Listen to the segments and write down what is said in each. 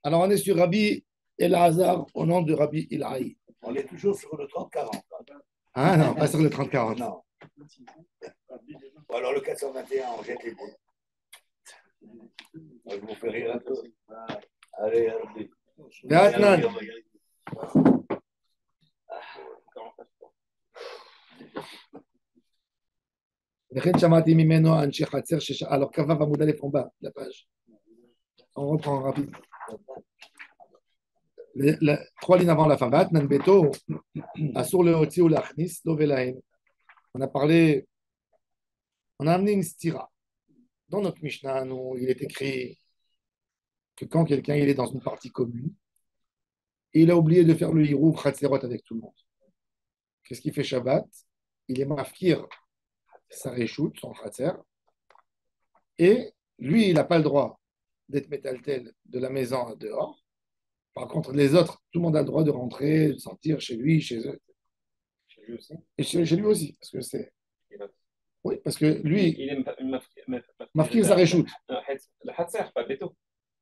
Alors, on est sur Rabbi Elazar au nom de Rabbi Ilaï. On est toujours sur le 30-40. Ah non, pas sur le 30-40. Non. Ou alors le 421, on jette les boules. Je vous fais rire un peu. Allez, allez. Gatnan. Alors, Kava va moudaler en bas, la page. On reprend rapide. 3 lignes avant la fin. Gatnan Beto, Asur le Oti ou l'Achnis, Lovelaim. On a parlé, on a amené une stira. Dans notre Mishnah, il est écrit que quand quelqu'un il est dans une partie commune, il a oublié de faire le hirouv Khatserot avec tout le monde. Qu'est-ce qu'il fait Shabbat? Il est mafkir sa réchoute, son Khatser, et lui, il n'a pas le droit d'être métaltel de la maison dehors. Par contre, les autres, tout le monde a le droit de rentrer, de sortir chez lui, chez eux. Chez lui aussi. Et chez lui aussi, parce que c'est. Oui, parce que lui, il est mafkir sa réchoute. Le Hatser, pas Beto.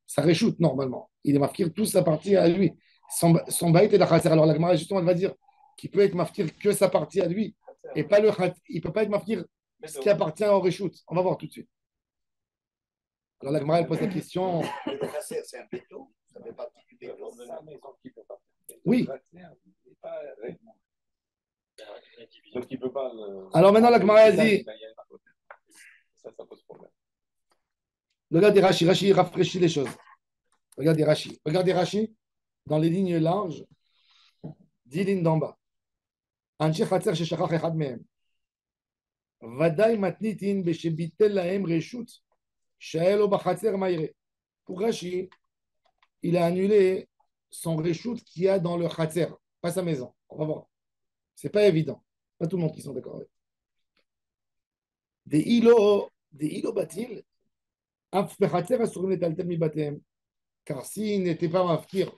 Ça réchoute normalement. Il est mafkir toute sa partie à lui. Son baït est la khatser. Alors la Gemara, justement, elle va dire qu'il peut être mafkir que sa partie à lui. Et pas le khatser. Il ne peut pas être mafkir ce qui appartient au réchoute. On va voir tout de suite. Alors la Gemara, elle pose la question. Le khatser, c'est un béton. Ça fait partie du béton. Oui. Donc il ne peut pas. Alors maintenant, la Gemara, elle dit. Ça pose problème. Regardez Rashi. Rashi rafraîchit les choses. Regardez Rashi. Regardez Rashi dans les lignes larges, 10 lignes d'en bas. Anche Khatser sheshachach echad mehem. Vadaï matnitin beshebitel lahem reshut she'elo bachatser ma'ire. Pour Rashi, il a annulé son reshut qu'il y a dans le Khatser, pas sa maison. On va voir. C'est pas évident. Pas tout le monde qui sont d'accord avec. Des ilo batil. Car s'il n'était pas mafkir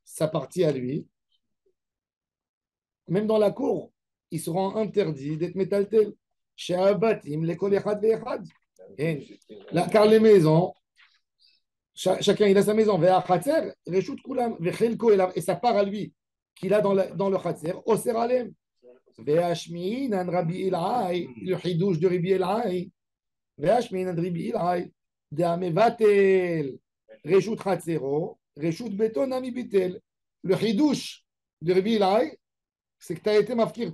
sa partie à lui, même dans la cour, ils seront interdits d'être métaltel. Chez Abatim, l'école Echad Ve'echad. Car les maisons, chacun il a sa maison. Ve'achatzer, Reshut Kulam, Ve'chelko, et sa part à lui, qu'il a dans le Chatzer, Oser Alem. Ve'ashmi'in, an Rabbi Ilai, le Hidouche de Rabbi Ilai. Ve'ashmi'in, an Rabbi Ilai. De'amevatel, Reshut Chatzero, Reshut Beton, Ami Bitel. Le Hidouche de Rabbi Ilai, c'est que tu as été mafkir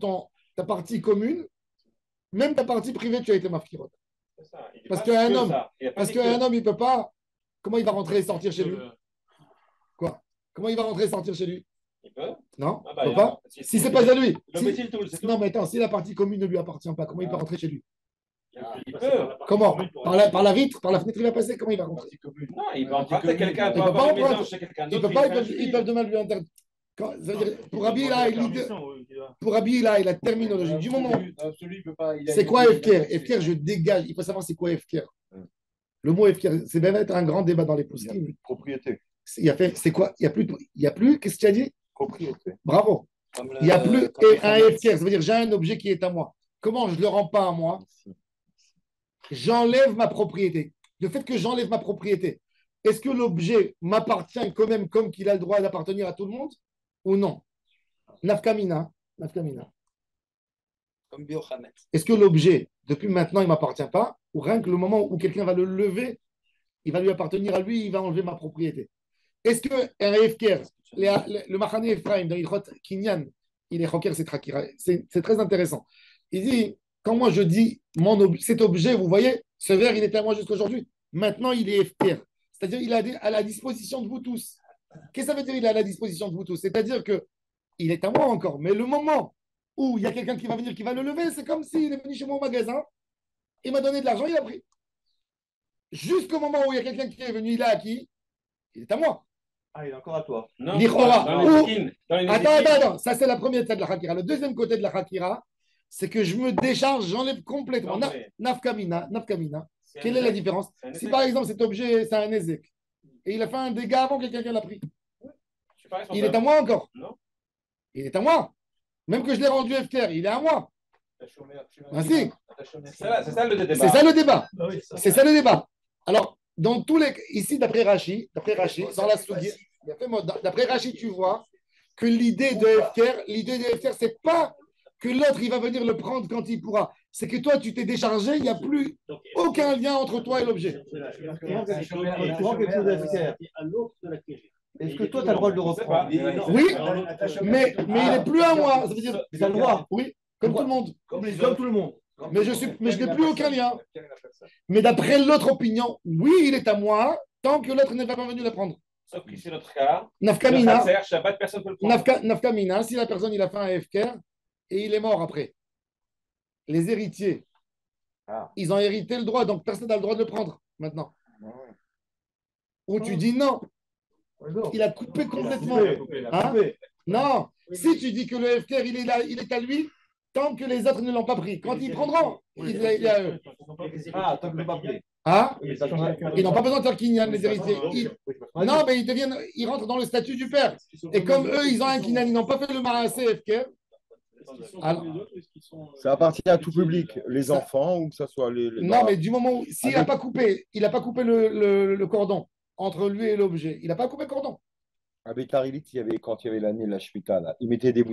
ta partie commune, même ta partie privée, tu as été mafkir. Parce qu'un homme, il ne peut pas. Comment il va rentrer et sortir chez lui? Quoi? Comment il va rentrer et sortir chez lui? Il peut? Non, il ne peut pas. Si c'est pas à lui. Non, mais attends, si la partie commune ne lui appartient pas, comment il peut rentrer chez lui? Il peut. Comment? Par la vitre, par la fenêtre, il va passer. Comment il va rentrer? Non, il va emprunter quelqu'un. Il ne peut pas emprunter chez quelqu'un d'autre. Il ne peut pas. Ils peuvent demain lui interdire. Pour Rabbi Ila, la terminologie du moment. C'est quoi Efker? Efker, je dégage. Il faut savoir c'est quoi Efker. Le mot Efker, c'est bien être un grand débat dans les poskim. Propriété. C'est quoi? Il n'y a plus. Qu'est-ce que tu as dit? Propriété. Bravo. Il n'y a plus un Efker. Ça veut dire j'ai un objet qui est à moi. Comment je ne le rends pas à moi? J'enlève ma propriété. Le fait que j'enlève ma propriété, est-ce que l'objet m'appartient quand même comme qu'il a le droit d'appartenir à tout le monde ou non? Nafkamina. Comme Biochamet. Est-ce que l'objet, depuis maintenant, il ne m'appartient pas, ou rien que le moment où quelqu'un va le lever, il va lui appartenir à lui, il va enlever ma propriété? Est-ce qu'un Efker, le Machane Ephraim, dans Ilchot Kinyan, il est Choker, c'est très intéressant. Il dit, quand moi je dis cet objet, vous voyez, ce verre, il était à moi jusqu'aujourd'hui, maintenant il est Efker. C'est-à-dire, il est à la disposition de vous tous. Qu'est-ce que ça veut dire, il est à la disposition de vous tous? C'est-à-dire qu'il est à moi encore, mais le moment où il y a quelqu'un qui va venir, qui va le lever, c'est comme s'il est venu chez moi au magasin, il m'a donné de l'argent, il a pris. Jusqu'au moment où il y a quelqu'un qui est venu, il a acquis, il est à moi. Ah, il est encore à toi. Non, attends, ça c'est la première étape de la Hakira. Le deuxième côté de la Hakira, c'est que je me décharge, j'enlève complètement. Nafkamina. Quelle est la différence? Si par exemple cet objet, c'est un Ezek, et il a fait un dégât avant que quelqu'un l'a pris, il est à moi encore? Non. Il est à moi. Même que je l'ai rendu FKR, il est à moi. Ah, si. C'est ça le débat. C'est ça le débat. Alors, Dans tous les... Ici, d'après Rashi, dans la Sougia, d'après Rashi, tu vois que l'idée de FKR, c'est pas que l'autre, il va venir le prendre quand il pourra. C'est que toi, tu t'es déchargé, il n'y a plus aucun lien entre toi et l'objet. Est-ce que toi, tu as le droit de le reprendre? Oui, mais il n'est plus à moi. Ça veut dire, Tu as le droit. oui, comme tout le monde. Comme tout le monde. Mais je n'ai plus aucun lien. Mais d'après l'autre opinion, oui, il est à moi, tant que l'autre n'est pas venu le prendre. Sauf que c'est notre cas. Nafkamina, Le Khatser, Shabbat, personne ne peut le prendre. Nafkamina, si la personne il a fait un FKR et il est mort après, les héritiers, ils ont hérité le droit, donc personne n'a le droit de le prendre maintenant. Ou tu dis non, il a coupé complètement. Hein? Non, si tu dis que le FKR il est à lui, tant que les autres ne l'ont pas pris. Quand ils prendront, il est à eux. Ah, tant que pas pris. Hein? Ils n'ont pas besoin de faire kinyan, les héritiers. Non, mais ils rentrent dans le statut du père. Et comme eux, ils ont un kinyan, ils n'ont pas fait le marassé FKR. Alors, ça appartient à tout public, les enfants ou que ce soit les non, mais du moment où, s'il n'a pas coupé, le cordon entre lui et l'objet, il n'a pas coupé le cordon. à Bétarilit, quand il y avait l'année de la Shemitah, là, ils mettaient des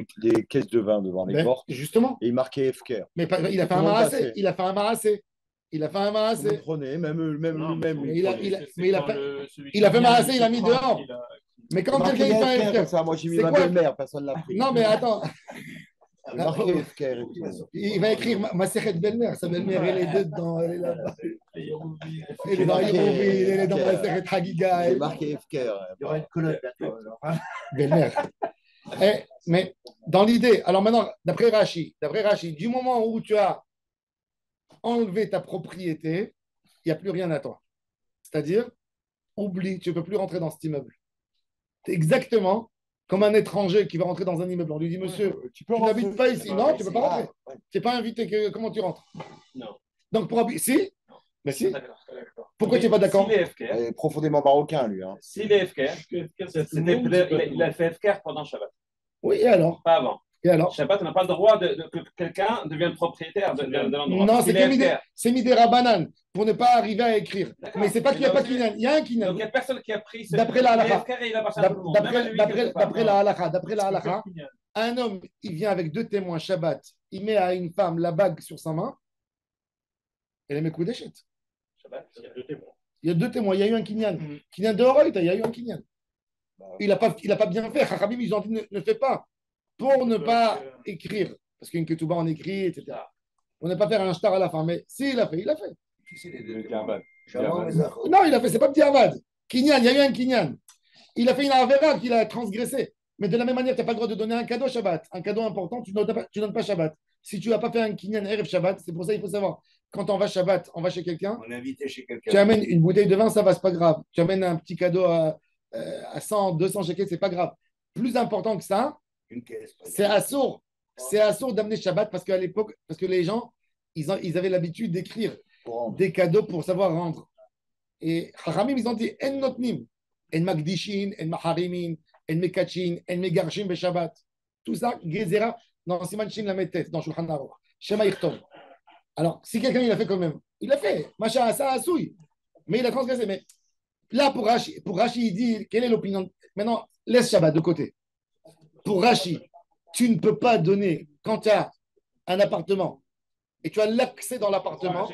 caisses de vin devant les portes Justement. et ils marquaient FKR. Mais il a fait un marassé. Il a fait un marassé. Il a fait un Vous marassé. prenez, même lui. Il a fait marassé, il a mis dehors. Mais quand quelqu'un il fait un comme FKR, ça, moi j'ai mis c'est ma quoi? belle-mère, personne ne l'a pris. Non, mais attends. Marqué FKR. Il va écrire ma serrette belle-mère. Sa belle-mère, elle est dedans. Elle est là-bas. Elle est dans Irouville, elle est dans la serrette Hagiga. C'est marqué FKR. Il y aura une colonne bientôt. Belle-mère. Mais dans l'idée, alors maintenant, d'après Rashi, du moment où tu as enlevé ta propriété, il n'y a plus rien à toi. C'est-à-dire, oublie, tu ne peux plus rentrer dans cet immeuble. C'est exactement comme un étranger qui va rentrer dans un immeuble. On lui dit, monsieur, tu n'habites pas ici. Non, tu ne peux pas rentrer. Tu n'es pas invité. Comment tu rentres? Non. Donc, pour habiter. Si? Mais si. D'accord. Pourquoi tu n'es pas d'accord? Si les FKR, Il est profondément marocain, lui. Hein. si les FKR, il a fait FKR pendant Shabbat, Oui, et alors? pas avant. Et alors? Shabbat, on n'a pas le droit que quelqu'un devienne propriétaire de l'endroit. Non, Si les FKR. c'est Midera Banane pour ne pas arriver à écrire. Mais c'est pas qu'il n'y a pas de Kinyan. Il y a un Donc, Kinyan. il n'y a personne qui a pris ce D'après la halakha. FKR et il appartient à tout le monde. Même à lui, quelque part. D'après la halakha, un homme, il vient avec 2 témoins Shabbat, il met à une femme la bague sur sa main, elle met coup d'échette. Shabbat, il y a 2 témoins. Il y a 2 témoins, il y a eu un Kinyan. Kinyan de Horoïta, il y a eu un Kinyan. Il n'a pas bien fait. Chachamim, ils ont dit ne fais pas pour ne pas écrire. Parce qu'une ketouba, on écrit, etc. On ne pas faire un shtar à la fin. Mais si, il a fait. Non, il a fait, c'est pas petit Avad. Kinyan, il y a eu un Kinyan. Il a fait une Avera qu'il a transgressé. Mais de la même manière, tu n'as pas le droit de donner un cadeau Shabbat. Un cadeau important, tu ne donnes pas Shabbat. Si tu n'as pas fait un Kinyan Erev Shabbat, c'est pour ça qu'il faut savoir. Quand on va Shabbat, on va chez quelqu'un. On est invité chez quelqu'un. Tu amènes une bouteille de vin, ça va, c'est pas grave. Tu amènes un petit cadeau à 100, 200 shekels, c'est pas grave. Plus important que ça, Une caisse. c'est assourd. C'est assourd d'amener Shabbat parce qu'à l'époque, parce que les gens, ils avaient l'habitude d'écrire des cadeaux pour savoir rendre. Et Chachamim, ils ont dit En notnim, en magdishin, en maharimin, en mekachin, en megarshim be Shabbat. Tout ça, Gezerah, dans Siman Shin Lametet, dans Shulchan Aruch. Shema Yichtov. Alors, si quelqu'un il a fait quand même, il l'a fait. Macha, ça a souille. Mais il a transgressé. Mais là, pour Rashi, il dit quelle est l'opinion. Maintenant, laisse Shabbat de côté. Pour Rashi, tu ne peux pas donner, quand tu as un appartement et tu as l'accès dans l'appartement.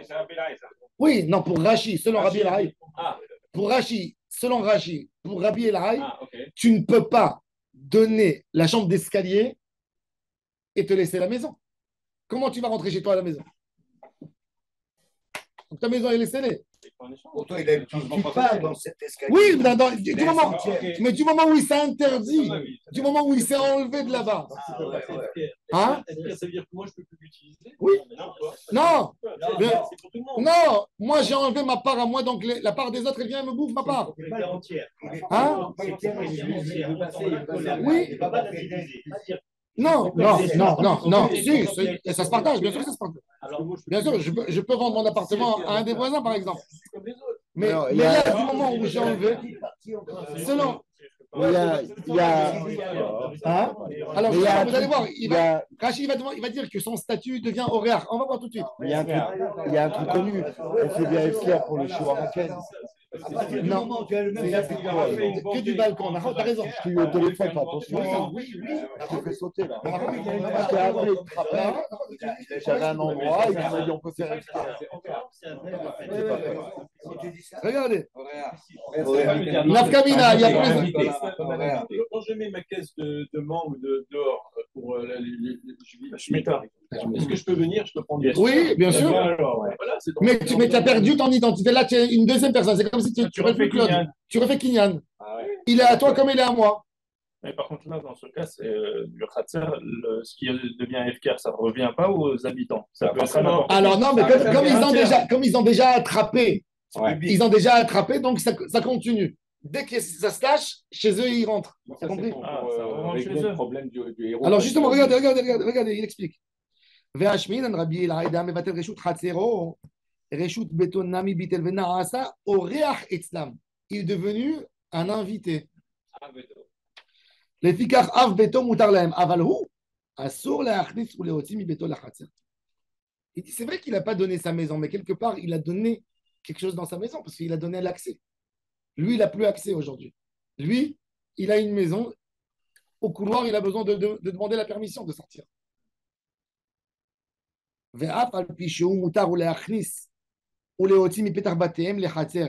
Oui, non, pour Rashi, selon Rabbi Elahai. Pour Rashi, selon Rashi, pour Rabbi Elahai, tu ne peux pas donner la chambre d'escalier et te laisser la maison. Comment tu vas rentrer chez toi à la maison? Donc ta maison est laissée. Pour toi, il a une petite part dans cet escalier. Oui, mais du moment où il s'est interdit, du moment où il s'est enlevé de là-bas. Hein? Ça veut dire que moi, je ne peux plus l'utiliser? Oui. Non. C'est pour tout le monde. Non, moi j'ai enlevé ma part à moi, donc la part des autres, elle vient et me bouffe ma part. Hein? Oui. Non. Si, ça se partage, bien sûr que ça se partage. Bien sûr, je peux vendre mon appartement à un des voisins, par exemple. Mais là, du moment où j'ai enlevé, selon. Il y a... Hein? Alors, vous allez voir, Rachid il va dire que son statut devient horaire. On va voir tout de suite. Il y a un truc connu. On fait bien FKR pour les shows marocaines. À partir du Non. moment où tu as le même C'est geste, que du balcon. T'as raison. Je suis au téléphone, fais attention. oui, Je te fais sauter là. Non, il y a une Parce qu'après, il te rappelle, non, j'avais un endroit, il m'a dit on peut faire une regardez. Nafkamina, il y a Quand je mets ma caisse de mangue dehors pour la Shemitah, est-ce que je peux venir? Je peux prendre des Oui, bien sûr. Voilà, c'est donc- Mais tu as perdu ton identité. Là, tu es une deuxième personne. C'est comme si tu refais Claude. Kinyan. Tu refais Kinyan. Ah ouais. Il est à toi comme il est à moi. Mais par contre, là, dans ce cas, c'est le Khatser, ce qui devient FKR, ça ne revient pas aux habitants. Ça peut être à n'importe qui. Alors non, mais comme ils ont déjà attrapé, Ouais. ils ont déjà attrapé, donc ça continue. Dès que ça se lâche, chez eux, ils rentrent. Ça, T'as compris? pour, Ah, ça remonte régler chez le eux. problème du héros. Alors justement, regardez, il explique. והשמינן רבי אלעאידה מבטל רשות חצרו, רשות ביתו נמי ביטל ונעשה, אורח אצלם. Il est devenu un invité. לפיכך אב ביתו מותר להם, אבל הוא אסור להכניס ולהוציא מביתו לחצר. Il dit, c'est vrai qu'il n'a pas donné sa maison, mais quelque part, il a donné quelque chose dans sa maison, parce qu'il a donné l'accès. Lui, il n'a plus accès aujourd'hui. Lui, il a une maison. Au couloir, il a besoin de demander la permission de sortir. ואף על פי שהוא מותר ולהכניס ולהוציא מפתח בתיהם לחצר,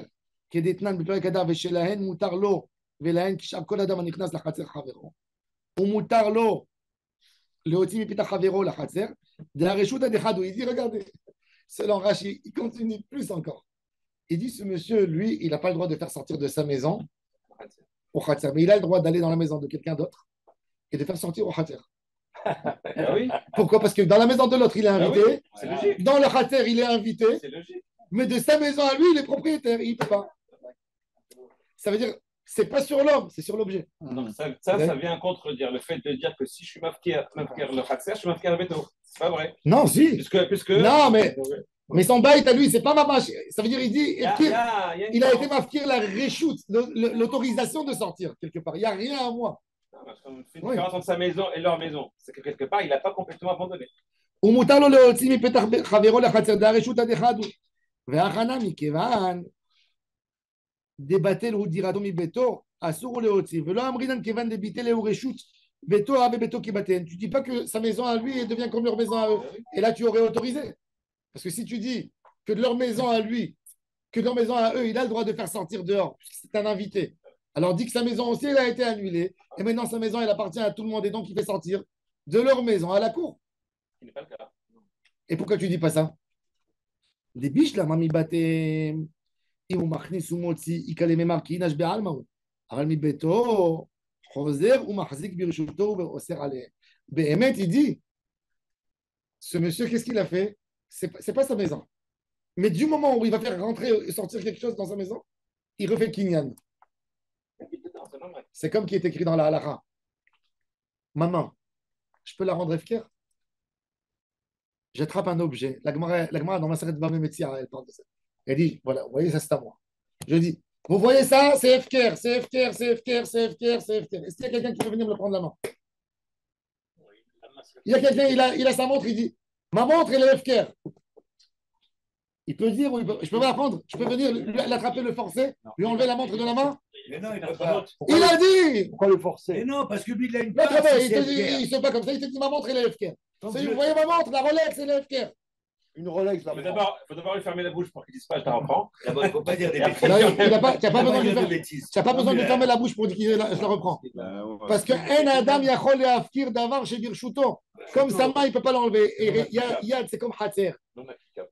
כדתנן בפרק אדר, ושלהן מותר לו ולהן כשאר כל אדם הנכנס לחצר חברו, ומותר לו להוציא מפתח חברו לחצר, דהרשות הדחד, il dit, regardez, selon Rashi, il continue plus encore. Il dit, ce monsieur, lui, il n'a pas le droit de faire sortir de sa maison au khatser, mais il a le droit d'aller dans la maison de quelqu'un d'autre et de faire sortir au khatser. Ah oui, Pourquoi? Parce que dans la maison de l'autre, il est invité. oui, c'est logique. Dans le khatser, il est invité. C'est logique. Mais de sa maison à lui, il est propriétaire. Il ne peut pas. Ça veut dire, c'est pas sur l'homme, c'est sur l'objet. Donc ça vient contredire le fait de dire que si je suis mafkir le Khatser, je suis mafkir le béto. C'est pas vrai. Non, si. Puisque Non, mais son bail à lui, c'est pas ma vache. Ça veut dire, il dit, il a été mafkir la réchoute, l'autorisation de sortir quelque part. Il n'y a rien à moi. Parce qu'on fait une différence entre sa maison et leur maison. C'est que quelque part, il n'a pas complètement abandonné. ומותר לו להוציא מפתח חברו לחצר דהרשות הדחד הוא והכנה מכיוון דבטל הוא דירתו מביתו אסור להוציא ולא אמרינן כיוון דביטל הוא רשות ביתו וביתו כבתיהן. Tu dis pas que sa maison à lui devient comme leur maison à eux. Et là tu aurais autorisé. Parce que si tu dis que de leur maison à lui, que de leur maison à eux, il a le droit de faire sortir dehors, puisque c'est un invité. Alors dit que sa maison aussi, elle a été annulée. Et maintenant sa maison, elle appartient à tout le monde et donc il fait sortir de leur maison à la cour. Ce qui n'est pas le cas. Et pourquoi tu dis pas ça? Des biches là, mamie batte. אם הוא מכניס ומוציא, יקלה ממר כי ינש בעלמא הוא. אבל מביתו חוזר ומחזיק ברשותו ואוסר עליהם. באמת, il dit, ce monsieur, qu'est-ce qu'il a fait? C'est pas sa maison. Mais du moment où il va faire rentrer et sortir quelque chose dans sa maison, il refait kinyan. C'est comme qui est écrit dans la halakha. Maman, je peux la rendre efker? J'attrape un objet. La Gemara dans ma série de Bamé Metzia, elle parle de ça. Elle dit, voilà, vous voyez, ça c'est à moi. Je dis, vous voyez ça, c'est FKR, c'est FKR, c'est FKR, c'est FKR, c'est FKR. Est-ce qu'il y a quelqu'un qui veut venir me le prendre la main? Il y a quelqu'un, il a sa montre, il dit, ma montre, elle est FKR. Il peut dire, je peux la prendre, je peux venir l'attraper, le forcer, lui enlever la montre de la main? Mais non, il peut pas. Il a dit! Pourquoi le forcer? Mais non, parce que lui, il a une Là, place. il ne se bat comme ça, il te dit, ma montre, elle est FKR. Vous voyez ma montre, la Rolex, elle est FKR. Une Rolex, là. Il faut d'abord lui fermer la bouche pour qu'il dise pas, je la reprends. D'abord, il ne faut pas dire des Non, bêtises. Non, tu n'as pas besoin de dire faire. des bêtises. Tu n'as pas besoin de fermer la bouche pour dire que je la reprends. Parce que un Adam Yachol Leafkir Davar chez Birshuto. Comme sa main, il ne peut pas l'enlever. Et Yad, c'est comme Hatzer.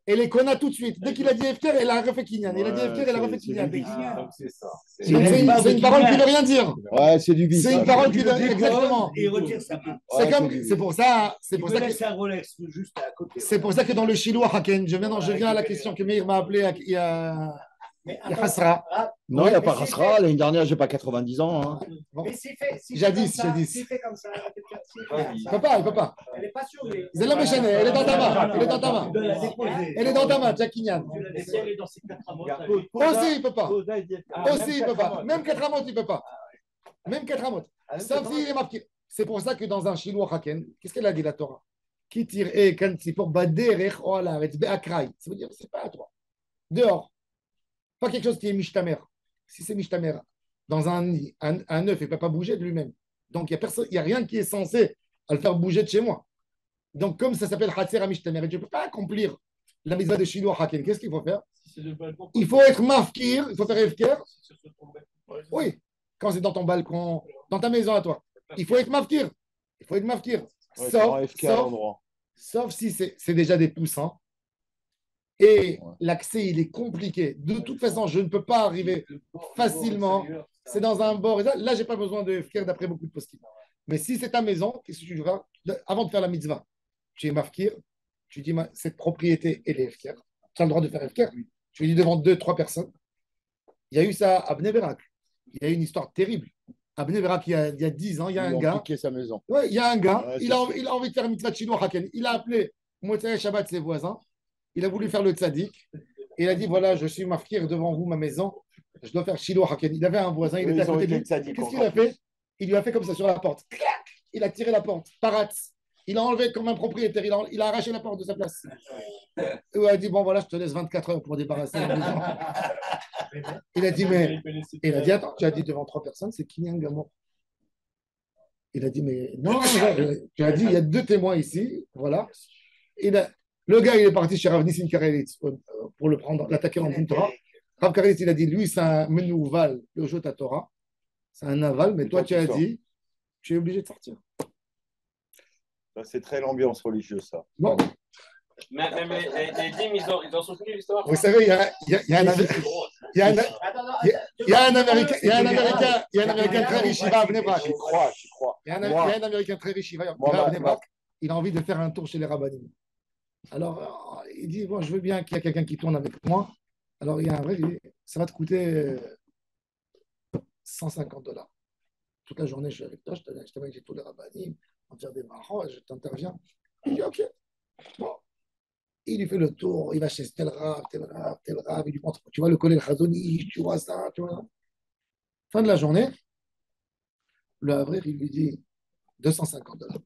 Et les Kona tout de suite. Dès qu'il a dit Efker, elle a refait Kinyan. Il a dit Efker, elle a refait Kinyan. Donc c'est ça. Donc, c'est une parole qui ne veut rien dire. Ouais, c'est du vice. C'est une parole qui veut. Exactement. Et il retire sa main. C'est pour ça. Il me laisse un Rolex juste à côté. C'est pour ça que dans le Shiloh Haken, je viens à la question que Meir m'a appelé il y a Hasra. Non, il n'y a pas Rasra. L'année dernière, j'ai pas 90 ans. Hein. Mais c'est fait. Jadis. C'est fait comme ça. Il ne peut pas. Elle n'est pas sûre. C'est la méchante, elle est dans ta main. Elle est dans ta main. Tu dois la déposer. Elle est dans ta main, Jack Kinyan. Tu l'as laissé aller dans ses 4 amours. Aussi, il ne peut pas. Aussi, il ne peut pas. Même 4 amotes, il ne peut pas. Même 4 amotes. Sauf s'il est marqué. C'est pour ça que dans un Shiloh Haken, qu'est-ce qu'elle a dit la Torah? Qui tire et quand c'est pour baderech ou ala, be'akrai. Ça veut dire c'est pas à toi. Dehors. Pas quelque chose qui est mishtamer. Si c'est mishtamer, dans un nid, un œuf, il ne peut pas bouger de lui-même. Donc, il y a rien qui est censé à le faire bouger de chez moi. Donc, comme ça s'appelle Hatzer Amishtamer, et je ne peux pas accomplir la mitzvah de Shiloh Haken, qu'est-ce qu'il faut faire? Si c'est le balcon, Il faut être mafkir, il faut faire efker. c'est sur ton balcon. Oui, quand c'est dans ton balcon, dans ta maison à toi. Il faut être mafkir. Il faut être mafkir. Ouais, Sauf, c'est un FK à sauf, l'endroit. sauf si c'est déjà des poussins. Et Ouais. l'accès, il est compliqué. De toute façon, je ne peux pas arriver facilement. C'est dans un bord. Et là, je n'ai pas besoin de FKR d'après beaucoup de postes. Mais si c'est ta maison, qu'est-ce que tu feras? Avant de faire la mitzvah, tu es mafkir, tu dis cette propriété, elle est FKR. Tu as le droit de faire FKR. Tu dis devant 2-3 personnes. Il y a eu ça à Bnei Brak. Il y a eu une histoire terrible. À Bnei Brak, il y a 10 ans, il y a un Ils ont gars. piqué sa maison. Ouais, il y a un gars, Ouais, il a envie de faire une mitzvah de Shiloh Haken. Il a appelé Motsai Shabbat ses voisins. Il a voulu faire le tzaddik. Et il a dit voilà, je suis mafkir devant vous, ma maison. Je dois faire Shiloh Haken. Il avait un voisin, il Eux, était à ils ont côté de été lui. tzaddik Qu'est-ce qu'il encore a fait? Il lui a fait comme ça sur la porte. Clac. Il a tiré la porte. Paratz. Il a enlevé comme un propriétaire. Il a arraché la porte de sa place. Et il a dit bon, voilà, je te laisse 24 heures pour débarrasser la maison. Il a dit mais. Il a dit attends, tu as dit devant 3 personnes, c'est Kinyan Gamor. Il a dit mais non, tu as dit il y a 2 témoins ici. Voilà. Le gars, il est parti chez Rav Nissim Karelitz pour le prendre, l'attaquer en Torah. Rav Karelitz, il a dit lui, c'est un menouval, le jeu ta Torah. C'est un aval, mais toi, tu as dit, tu es obligé de sortir. Ça, c'est très l'ambiance religieuse, ça. Bon, Mais les dîmes, ils ont soutenu l'histoire. vous savez, il y a un Américain très riche, il va à Bnei Brak. J'y crois, j'y crois. Il y a un Américain très riche, il va à Bnei Brak. Il a envie de faire un tour chez les rabbinim. Alors, il dit, bon, je veux bien qu'il y ait quelqu'un qui tourne avec moi. Alors, il y a un vrai, il dit, ça va te coûter $150. Toute la journée, je suis avec toi, je t'amène chez tous les rabbinim, on va faire des marrons, je t'interviens. Il dit, OK. Bon. Il lui fait le tour, il va chez tel rab, il lui montre, tu vois le collègue Khazoni, tu vois ça, tu vois. Fin de la journée, le Havrir, il lui dit $250.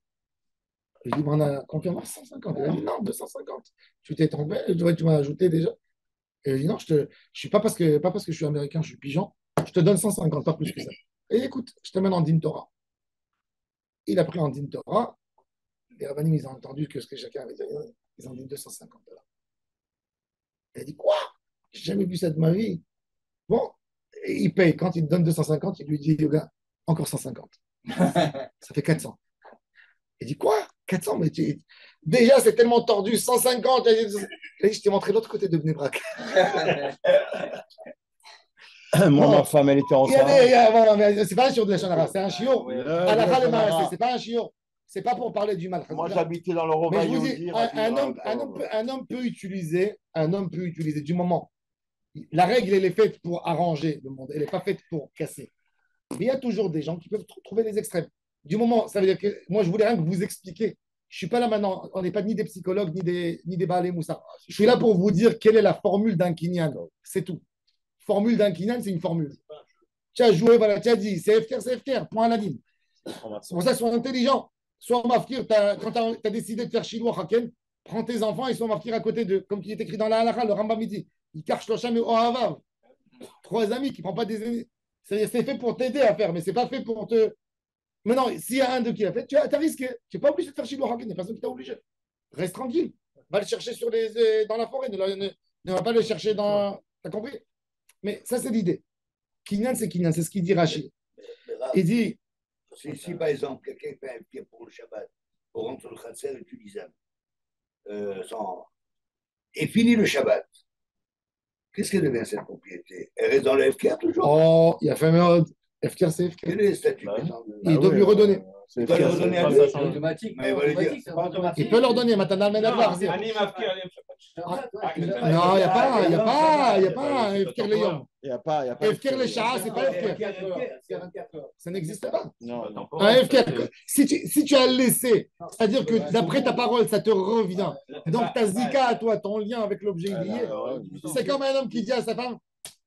Je lui dis, on a confirmé 150. Il a dit, non, 250. Tu t'es trompé, tu m'as ajouté déjà. Et il dit, non, je suis pas parce que je suis américain, je suis pigeon, je te donne 150, pas plus que ça. Et écoute, je te mène en Din Torah. Il a pris en Din Torah. Les rabbinim, ils ont entendu que ce que chacun avait dit, ils ont dit $250. Il a dit, quoi? J'ai jamais vu ça de ma vie. Bon, et il paye. Quand il te donne 250, il lui dit, le gars, encore 150. Ça fait 400. Il dit, quoi? 400, mais déjà, c'est tellement tordu, 150. Il dit, je t'ai montré l'autre côté de Bnei Brak. Moi, ma femme, elle était enceinte. C'est pas un chiot de la Chanara, c'est un chiot. C'est pas un chiot. C'est pas pour parler du mal. Moi, j'habitais dans le Mais je vous Romagne. dis, un homme peut utiliser du moment. La règle, elle est faite pour arranger le monde. Elle n'est pas faite pour casser. Mais il y a toujours des gens qui peuvent trouver les extrêmes. Du moment, ça veut dire que moi, je voulais rien que vous expliquer. Je ne suis pas là maintenant. On n'est pas ni des psychologues, ni des Baalé Moussa. Je suis là pour vous dire quelle est la formule d'un Kinyan. C'est tout. Formule d'un Kinyan, c'est une formule. Tu as joué, voilà, tu as dit, c'est FKR, point à la ligne. C'est pour ça, sois intelligent. Sois mafkir, quand tu as décidé de faire Shiloh Haken, prends tes enfants et sois mafkir à côté d'eux. Comme il est écrit dans la halakha, le Rambam dit, il cache le et Ohavav. 3 amis qui ne prennent pas des amis. C'est fait pour t'aider à faire, mais ce n'est pas fait pour te. Mais non, s'il y a un d'eux qui l'a fait, tu as risqué. Tu n'es pas obligé de faire Shiloh Haken, il n'y a personne qui t'a obligé. Reste tranquille. Va le chercher dans la forêt, ne va pas le chercher dans. Tu as compris? Mais ça, c'est l'idée. Kinyan, c'est ce qu'il dit Rachid. Il dit. Si par exemple, quelqu'un fait un pied pour le Shabbat, pour rentrer le Khatser utilisable, et finit le Shabbat, qu'est-ce qu'elle devient cette propriété? Elle reste dans le FKR toujours? Oh, il a fait mode. FKR, c'est FKR. Quel est le statut? Il doit lui redonner. Il doit lui redonner à Ça, deux. c'est automatique. Mais il va lui dire. C'est pas automatique. Il peut leur donner maintenant, mais d'abord. Ani Mafkir, Ani Non, il n'y a pas un FKR Léon. Il n'y a pas. FKR les Shah, c'est pas FKR. 24 heures. Ça n'existe pas. Non, non. Un FKR, si tu as laissé, c'est-à-dire que d'après ta parole, ça te revient. Donc ta zika à toi, ton lien avec l'objet lié, c'est comme un homme qui dit à sa femme,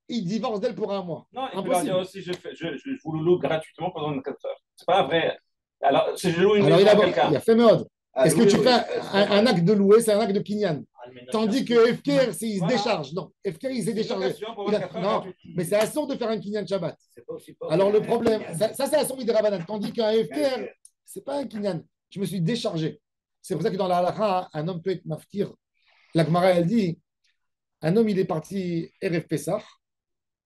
il divorce d'elle pour un mois. Non, il peut leur dire aussi, je vous le loue gratuitement pendant 24 heures. C'est pas vrai. Alors, si je loue une Alors maison à il quelqu'un. a fait mode. Ah, Est-ce que tu fais un acte de louer, c'est un acte de kinyan. Tandis que FKR, s'il se Voilà. décharge, non. FKR, il s'est C'est une déchargé. occasion pour Il a- 24 heures Non, gratuites. mais c'est assourd de faire un Kinyan Shabbat. C'est pas aussi pas Alors le un problème, Kinyan. ça c'est assourd de Rabanan. Tandis qu'un FKR, c'est pas un Kinyan. Je me suis déchargé. C'est pour ça que dans la halakha, un homme peut être maftir. La Gemara, elle dit, un homme, il est parti Erev Pessah,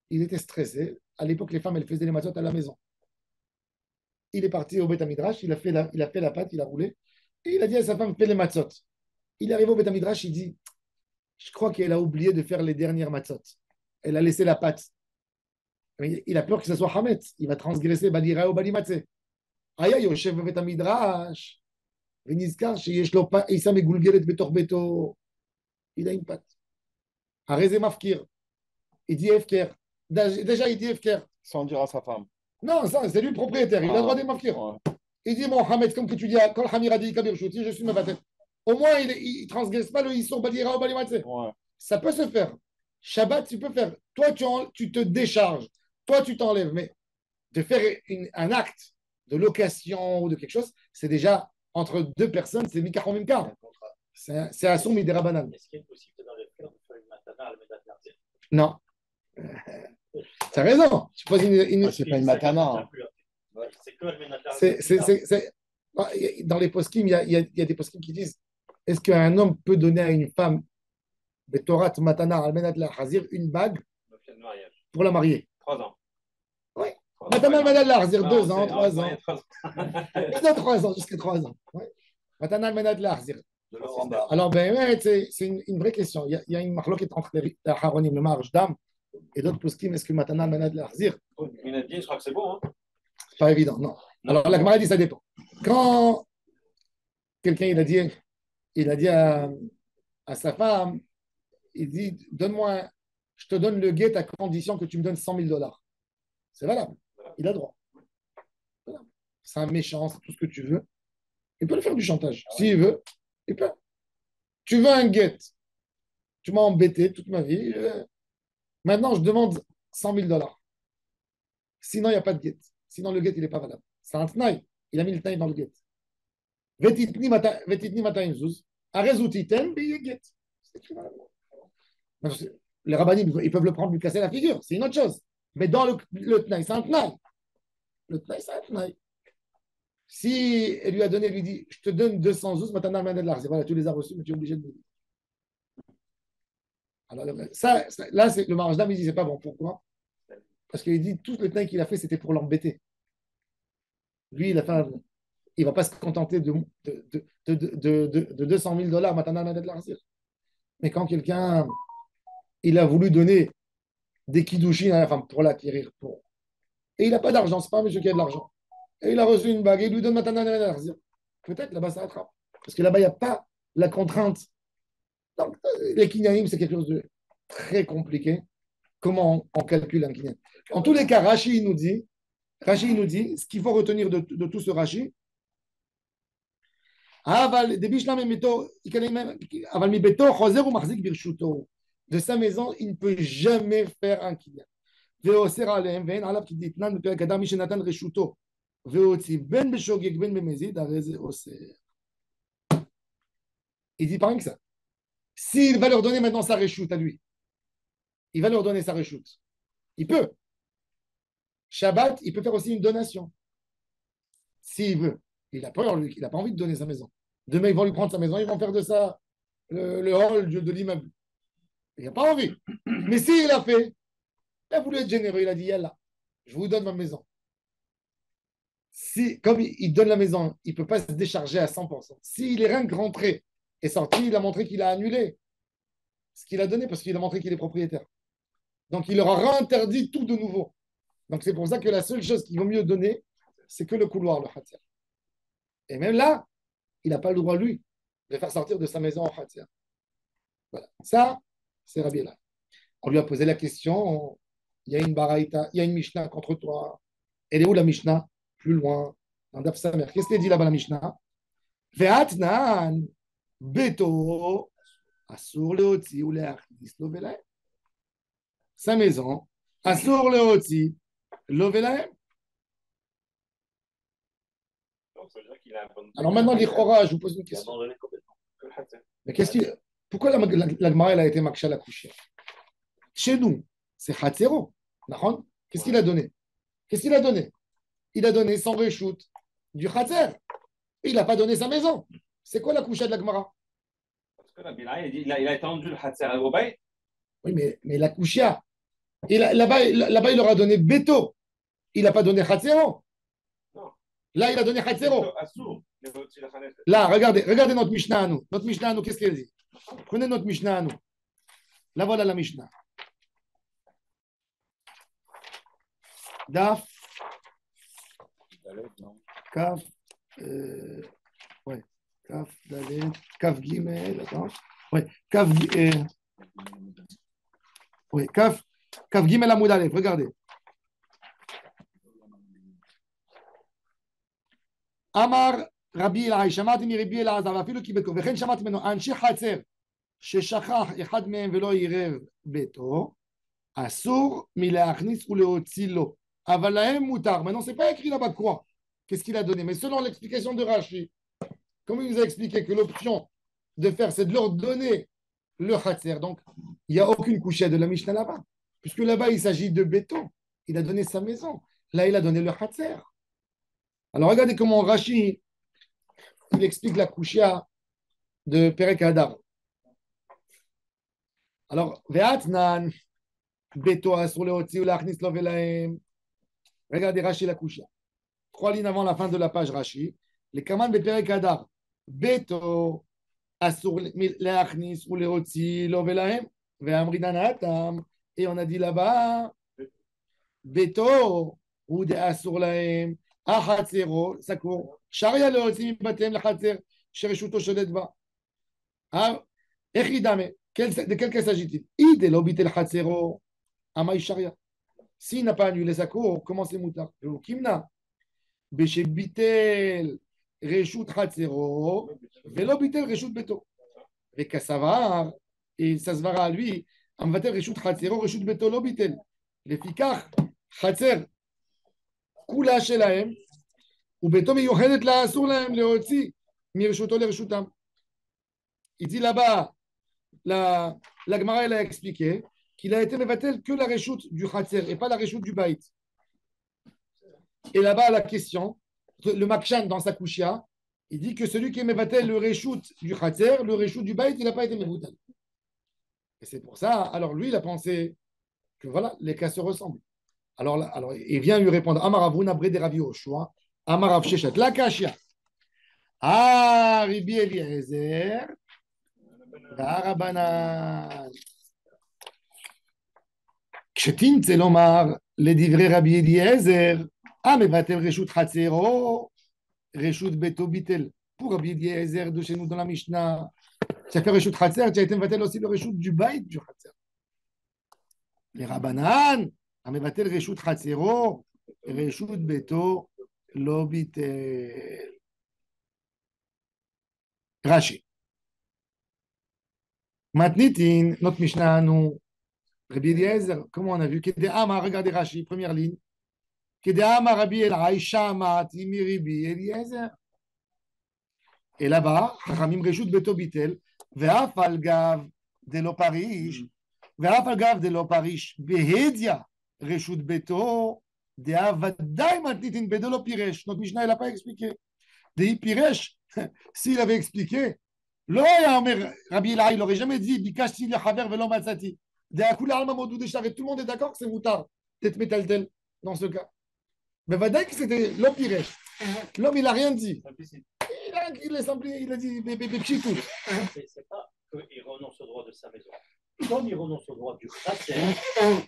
il était stressé. À l'époque, les femmes, elles faisaient les matzot à la maison. Il est parti au Beth Midrash, il a fait la pâte, il a roulé, et il a dit à sa femme, fais les matzot. Il est arrivé au Beth Midrash, il dit, je crois qu'elle a oublié de faire les dernières matzot. Elle a laissé la pâte. Mais il a peur que ce soit Hamet. Il va transgresser Badira ou Balimatse. Aïe, aïe, au chef de Beth Midrash. ונזכר שיש לו עיסה מגולגלת בתוך ביתו, il a une patte. הרי זה מפקיר. Il dit FKR. Déjà, il dit FKR. Sans dire à sa femme. Non, ça, c'est lui le propriétaire. Il a le droit de mafkir. Ouais. Il dit, mon Hamed, comme que tu dis, Kol Hamir Adi Kabir Shouti, je suis ma tête. Au moins, il ne transgresse pas le Issour Badira ou Balimatse. Ouais. Ça peut se faire. Shabbat, tu peux faire. Toi, tu te décharges. Toi, tu t'enlèves. Mais de faire un acte de location ou de quelque chose, c'est déjà entre deux personnes, c'est Mikar Mimkar. C'est un son Midera Banane. Est-ce qu'il est possible dans le cœur de faire une matana à la médaille d'argent? Non. Tu as raison. Tu poses une. C'est pas une matana. C'est que le médaille d'argent. Dans les poskim, il y a des poskim qui disent est-ce qu'un homme peut donner à une femme des Torah Matana Almenat la Hazir une bague L'objet de mariage. pour la marier? 3 ans. Oui. 3 ans. Matana Almenat la Hazir, Non, 2 ans, c'est- 3 non, ans. il y a 3 ans. Non, 3 ans, jusqu'à 3 ans. Ouais. Matana Almenat la Hazir. De Laurent Barre. Alors, ben, ouais, c'est une vraie question. Il y a une marloquette entre les Haronim, le Marj d'âme, et d'autres poskim. Est-ce que Matana Almenat la Hazir? Minadine, je crois que c'est bon. Hein. C'est pas évident, non. Alors, la Gemara dit ça dépend. Quand quelqu'un il a dit à sa femme, il dit donne-moi, je te donne le guet à condition que tu me donnes $100,000. C'est valable. Il a droit. Voilà. C'est un méchant, c'est tout ce que tu veux. Il peut le faire du chantage. S'il veut, il peut. Tu veux un guet. Tu m'as embêté toute ma vie. Maintenant, je demande $100,000. Sinon, il n'y a pas de guet. Sinon, le guet, il n'est pas valable. C'est un tnaï. Il a mis le tnaï dans le guet. Vetitni mataim zuz. Arezutitem get. C'est écrit dans la loi. Les rabbinim, ils peuvent le prendre, lui casser la figure. C'est une autre chose. Mais dans le tnaï, c'est un tnaï. Le tnaï, c'est un tnaï. Si elle lui a donné, elle lui dit je te donne 200 zuz, matana maned l'arzi. Voilà, tu les as reçus, mais tu es obligé de me dire. Alors, là, le mariage d'âme, il dit c'est pas bon. Pourquoi? Parce qu'il dit tout le tnaï qu'il a fait, c'était pour l'embêter. Lui, il ne va pas se contenter de $200,000, matana maned l'arzi. Mais quand quelqu'un, il a voulu donner des kiddushin à la femme pour l'acquérir, et il n'a pas d'argent, ce n'est pas un monsieur qui a de l'argent. Et il a reçu une bague et il lui donne matana maned l'arzi. Peut-être là-bas, ça attrape. Parce que là-bas, il n'y a pas la contrainte. Donc, les kinyanim, c'est quelque chose de très compliqué. Comment on calcule un kinyan? En tous les cas, Rashi nous dit, ce qu'il faut retenir de tout ce Rashi, de sa maison, il ne peut jamais faire un kinyan. Il dit pas rien que ça. S'il va leur donner maintenant sa réchoute à lui, il va leur donner sa réchoute. Il peut. Shabbat, il peut faire aussi une donation. S'il veut. Il a peur, lui, il n'a pas envie de donner sa maison. Demain, ils vont lui prendre sa maison, ils vont faire de ça le hall de l'immeuble. Il n'a pas envie. Mais s'il a fait, il a voulu être généreux, il a dit, yallah, je vous donne ma maison. Si, comme il donne la maison, il ne peut pas se décharger à 100%. S'il est rien que rentré et sorti, il a montré qu'il a annulé ce qu'il a donné parce qu'il a montré qu'il est propriétaire. Donc, il leur a interdit tout de nouveau. Donc, c'est pour ça que la seule chose qu'il vaut mieux donner, c'est que le couloir, le khatir. Et même là, il n'a pas le droit, lui, de faire sortir de sa maison en khatir. Voilà. Ça, c'est Rabbi Elad. On lui a posé la question, il y a une baraïta, il y a une Mishnah contre toi. Elle est où la Mishnah? Plus loin, dans Daf Samer. Qu'est-ce qu'elle dit là-bas, la Mishnah? Ve'atnan beto asur leotzi ou leachnis lo velahem. Sa maison, asur leotzi lo velahem. Donc, ça veut dire qu'il a un bon. Alors maintenant, l'Ichora, je vous pose une Il a question. abandonné complètement. Mais qu'est-ce qu'il. pourquoi la Gemara elle a été Maksha la coucher? Chez nous, c'est Hatzero. Qu'est-ce qu'il a donné? Qu'est-ce qu'il a donné? Il a donné son reshoot du Hatzer. Il n'a pas donné sa maison. C'est quoi la couche de la Gemara? Parce que il a étendu le Hatzer au Bayt. Oui, mais la Kushia, là-bas, il leur a donné Beto. Il n'a pas donné Hatzero. Non. Là, il a donné Hatzero. Assour. Là, regardez notre Mishnah à nous. Notre Mishnah à nous, qu'est-ce qu'elle dit? Prenez notre Mishnah à nous. Là, voilà la Mishnah. Daf, Kaf, ouais, Kaf, Dalet, Kaf Gimel, attends. Ouais, Kaf, ouais, Kaf Gimel Amoud Aleph, regardez. Amar Rabbi Elai, שמעתי מרבי אלעזר, אפילו כי בקור, וכן שמעתי ממנו, אנשי חצר, ששכח אחד מהם ולא עירב ביתו, אסור מלהכניס ולהוציא לו. אבל להם מותר. Maintenant, c'est pas écrit là-bas quoi. Qu'est-ce qu'il a donné? Mais selon l'explication de Rashi, comme il nous a expliqué que l'option de faire, c'est de leur donner le khatser. Donc, il n'y a aucune couchette de la Mishnah là-bas. Puisque là-bas, il s'agit de béton. Il a donné sa maison. Là, il a donné le khatser. Alors, regardez comment Rashi, il explique la couchia de Perek Hadar. Alors, Ve'atnan, béto asur leotzi ou lachnis lo velahem. Regardez Rashi la couchia. 3 lignes avant la fin de la page Rashi. Les Kaman de Perek Hadar. Béto asur leachnis ou leotzi lo velahem. Ve'amrinan hatam. Et on a dit là-bas, béto ou de asur lahem. Achatzero, ça court. Sharia leotzi mibatem lachatzer. Shereshuto sholet ba. Echidame. De quel cas s'agit-il? Ide l'obitel chatzero. Amaï sharia. S'il n'a pas annulé sa cour, comment c'est moutar? Kimna. Beshebitel reshut chatzero. Velobitel reshut beto. Et Kassavar, et ça se verra à lui, Amvatel reshut chatzero, reshut beto lobitel. לפיכך, חצר כולה שלהם, וביתו מיוחדת לה, אסור להם להוציא מרשותו לרשותם. Il dit là-bas, la Gemara elle a expliqué qu'il a été mevatel que la réchoute du Khatser et pas la réchoute du Baït. Et là-bas, la question, le Makshan dans sa Kushia, il dit que celui qui est mevatel le réchoute du Khatser, le réchoute du Baït, il n'a pas été mevatel. Et c'est pour ça, alors lui, il a pensé que voilà, les cas se ressemblent. Alors il vient lui répondre Amarav Nabré de Ravi Oshua, Amarav Shechet, la Kashia. Ah, Ribi Eliezer. והרבנן. כשתמצא לומר לדברי רבי אליעזר, המבטל רשות חצרו, רשות ביתו ביטל. Pour Rabbi Eliezer de chez nous dans la Mishnah, tu as fait reshut Khatser, tu as été mevatel aussi le reshut du Baït du Khatser. Les Rabbanan, המבטל רשות חצרו, רשות ביתו לא ביטל. רש"י. Matnitin, notre Mishnah, nous, Rabbi Eliezer, comment on a vu? Kedéama, regardez Rashi, première ligne. Kedéama, Rabbi Elai, Shamati, Miribi, Eliezer. Et là-bas, Chachamim Reshut Beto Bitel, Ve'af al Gav de lo Parish, Ve'af al Gav de lo Parish, Behedia, Reshut Beto, De'a Vadaï Matnitin, Bedelo Piresh. Notre Mishnah, il n'a pas expliqué. De'i Piresh, s'il avait expliqué, Rabbi Elai, il n'aurait jamais dit Bikashti le Haver velo matzati. Tout le monde est d'accord que c'est moutard d'être métaltel dans ce cas. Mais Vadaï que c'était l'homme piresh. L'homme, il n'a rien dit. Il a dit Bepchi tout. C'est pas qu'il renonce au droit de sa maison. Comme il renonce au droit du khatser,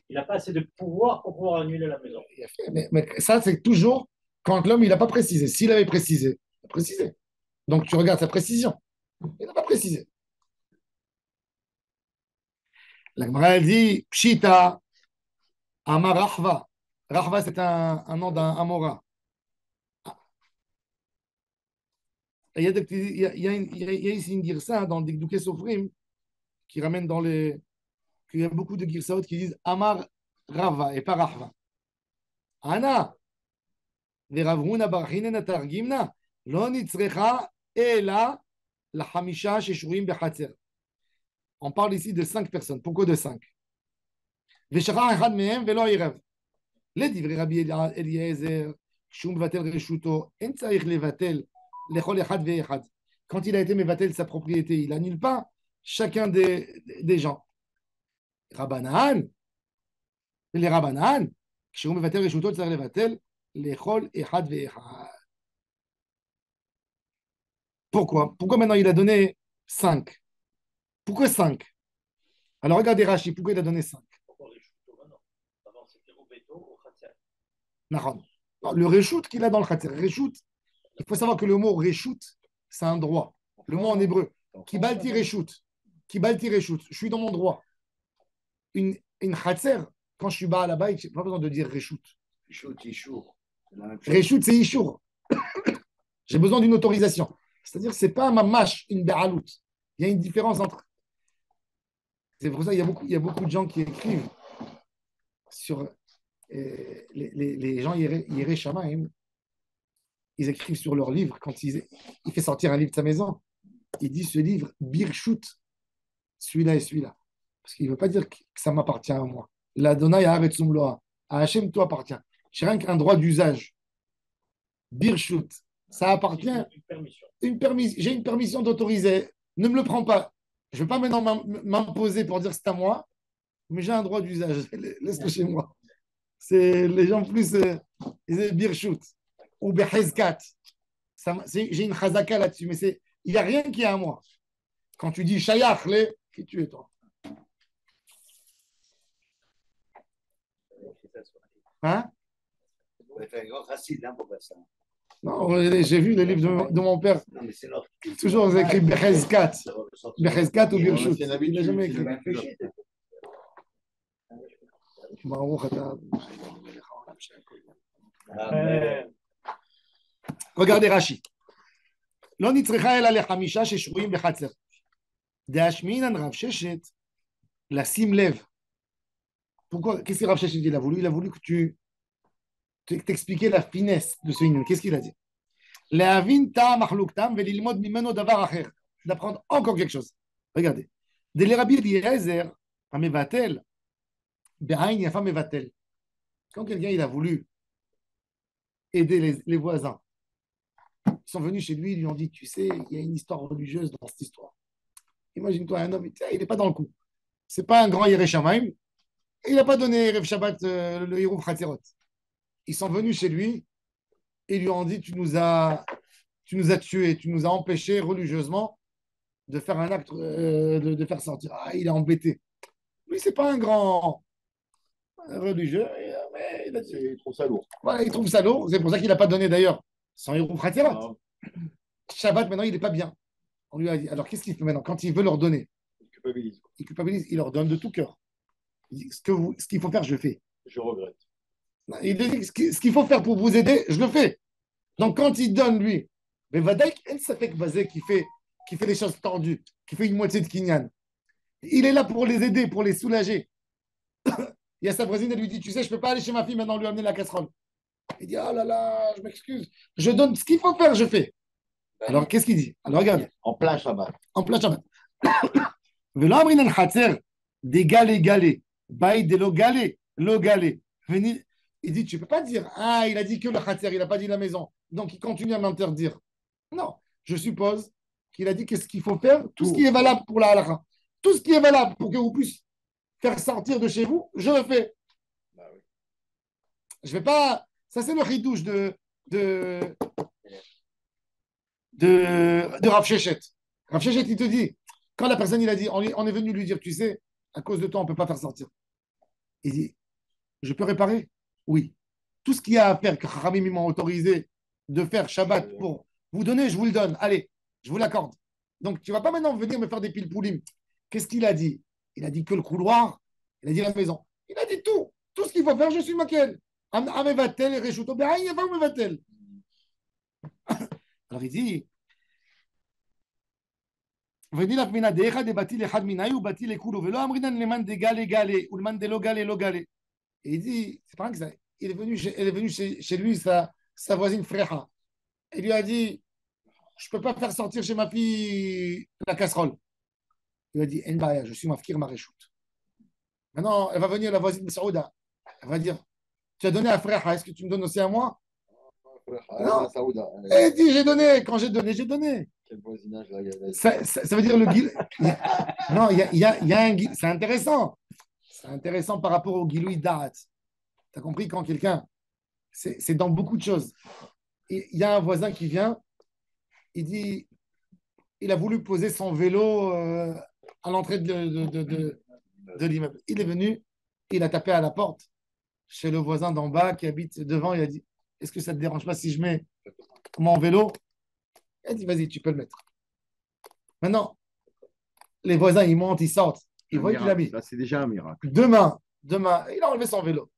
il n'a pas assez de pouvoir pour pouvoir annuler la maison. Mais ça, c'est toujours quand l'homme, il n'a pas précisé. S'il avait précisé, il a précisé. Donc tu regardes sa précision. Il n'a pas précisé. La Gemara dit Pshita Amar Rahva. Rahva, c'est un nom d'un Amora. Il y a ici une girsa dans le Dikdouké Sofrim qui ramène dans les. Qu'il y a beaucoup de girsaot qui disent Amar Rava et pas Rahva. Ana. Veravuna Barhinena Targimna. Lo nitzrecha ela. La Hamisha Sheshurim Bechatzer. On parle ici de 5 personnes. Pourquoi de 5? ושכח אחד מהם ולא עירב. לדברי רבי אליעזר, כשהוא מבטל רשותו, אין צריך לבטל לכל אחד ואחד. Quand il a été מבטל sa propriété, il annule pas chacun des gens. רבנן, לרבנן, כשהוא מבטל רשותו, צריך לבטל לכל אחד ואחד. Pourquoi? Pourquoi maintenant il a donné 5? Pourquoi 5? Alors regardez Rashi, pourquoi il a donné 5? Pourquoi les chouteaux maintenant? Avant, c'était au béton, au khatser. Le reshoot qu'il a dans le khatser. Reshoot, il faut savoir que le mot reshoot, c'est un droit. Le mot en hébreu. Kibalti reshoot. Kibalti reshoot. Je suis dans mon droit. Une khatser, quand je suis bas là-bas, je n'ai pas besoin de dire reshoot. Reshoot, c'est ishour. J'ai besoin d'une autorisation. C'est-à-dire que ce n'est pas ma mâche, une béalout. Il y a une différence entre. C'est pour ça qu'il y a beaucoup de gens qui écrivent sur les gens Yéré Shamaim. Ils écrivent sur leur livre, quand il fait sortir un livre de sa maison, il dit ce livre, Birchut, celui-là et celui-là. Parce qu'il ne veut pas dire que ça m'appartient à moi. L'Adonai Haaretzum Loa. À Hachem, tout appartient. J'ai rien qu'un droit d'usage. Birchut, ça appartient. J'ai une permission d'autoriser. Ne me le prends pas. Je ne vais pas maintenant m'imposer pour dire que c'est à moi, mais j'ai un droit d'usage. Laisse-le chez moi. C'est les gens plus. Ils disent Birchut ou Behezkat. J'ai une chazaka là-dessus, mais il n'y a rien qui est à moi. Quand tu dis Shayach, qui tu es toi? Hein? On va faire un grand racine pour faire ça. Non, j'ai vu les livres de mon père. Non, mais c'est l'autre. Toujours ils écrivent Behezkat. Behezkat ou Birchut. Il n'a jamais écrit. Regardez Rashi. לא נצרכה אלא לחמישה ששרויים בחצר. דאשמינן רב ששת, לשים לב. Pourquoi? Qu'est-ce que Rav Sheshet il a voulu? Il a voulu que tu t'expliquer la finesse de ce inyan. Qu'est-ce qu'il a dit? להבין טעם מחלוקתם וללמוד ממנו דבר אחר. D'apprendre encore quelque chose. Regardez. דלרבי אליעזר, המבטל, בעין יפה מבטל. Quand quelqu'un il a voulu aider les voisins, ils sont venus chez lui, ils lui ont dit, tu sais, il y a une histoire religieuse dans cette histoire. Imagine-toi un homme, il n'est pas dans le coup. Ce n'est pas un grand Yéré Shamaim. Il n'a pas donné Erev Shabbat le Hirouf Khatzerot. Ils sont venus chez lui et lui ont dit, tu nous as tués, tu nous as empêchés religieusement de faire un acte, de faire sortir. Ah, il est embêté. Lui, ce n'est pas un grand religieux, mais il trouve ça lourd. Voilà, il trouve ça lourd. C'est pour ça qu'il n'a pas donné d'ailleurs son Hirouf Khatzerot. Shabbat, maintenant, il n'est pas bien. On lui a dit, alors qu'est-ce qu'il fait maintenant? Quand il veut leur donner, il culpabilise, il leur donne de tout cœur. Il dit, ce qu'il faut faire, je le fais. Je regrette. Il dit, ce qu'il faut faire pour vous aider, je le fais. Donc quand il donne, lui, mais Vadaïk, ça fait que Bazé qui fait les choses tendues, qui fait une moitié de Kinyan. Il est là pour les aider, pour les soulager. Il y a sa voisine, elle lui dit, tu sais, je ne peux pas aller chez ma fille maintenant lui amener la casserole. Il dit, oh là là, je m'excuse. Je donne ce qu'il faut faire, je fais. Alors, qu'est-ce qu'il dit? Alors, regarde. En plein Shabbat. En plein Shabbat. Velo amrinan khatser d'égalé galé, bail de lo galé. Il dit, tu ne peux pas dire, ah, il a dit que le khatser, il n'a pas dit la maison. Donc, il continue à m'interdire. Non, je suppose qu'il a dit qu'est-ce qu'il faut faire, tout ce qui est valable pour la halakha. Tout ce qui est valable pour que vous puissiez faire sortir de chez vous, je le fais. Bah oui. Je ne vais pas. Ça, c'est le chidouche de Rav Sheshet. Rav Sheshet, il te dit, quand la personne, il a dit, on est venu lui dire, tu sais, à cause de toi, on ne peut pas faire sortir. Il dit, je peux réparer? Oui. Tout ce qu'il y a à faire, que Khamim m'a autorisé de faire Shabbat pour vous donner, je vous le donne. Allez, je vous l'accorde. Donc, tu ne vas pas maintenant venir me faire des pilpoulim. Qu'est-ce qu'il a dit? Il a dit que le couloir, il a dit la maison. Il a dit tout. Tout ce qu'il faut faire, je suis maquel. Amevatel et Reshuto, ben, il y a pas Amevatel. Alors il dit, venez la pmina de echad et bati l'echad minaï ou bati les koulo, velo amrinan le man de galé galé ou le man de lo galé lo galé. Et il dit, c'est pas que ça. Elle est venue chez lui, sa voisine Frecha. Elle lui a dit, je peux pas faire sortir chez ma fille la casserole. Il lui a dit, En baya, je suis mafkir maréchout. Maintenant, elle va venir la voisine de Saouda. Elle va dire, tu as donné à frère, est-ce que tu me donnes aussi à moi? Non. Elle dit, j'ai donné. Quand j'ai donné, j'ai donné. Quel voisinage là, Ça veut dire le guil. Non, il y a un guil. C'est intéressant. C'est intéressant par rapport au giloui d'Arat. Tu as compris quand quelqu'un. C'est dans beaucoup de choses. Et il y a un voisin qui vient. Il dit il a voulu poser son vélo à l'entrée de l'immeuble. Il est venu. Il a tapé à la porte chez le voisin d'en bas qui habite devant. Il a dit est-ce que ça ne te dérange pas si je mets mon vélo? Il a dit vas-y, tu peux le mettre. Maintenant, les voisins, ils montent, ils sortent. Ils voient qu'il a mis. Là, c'est déjà un miracle. Demain, il a enlevé son vélo.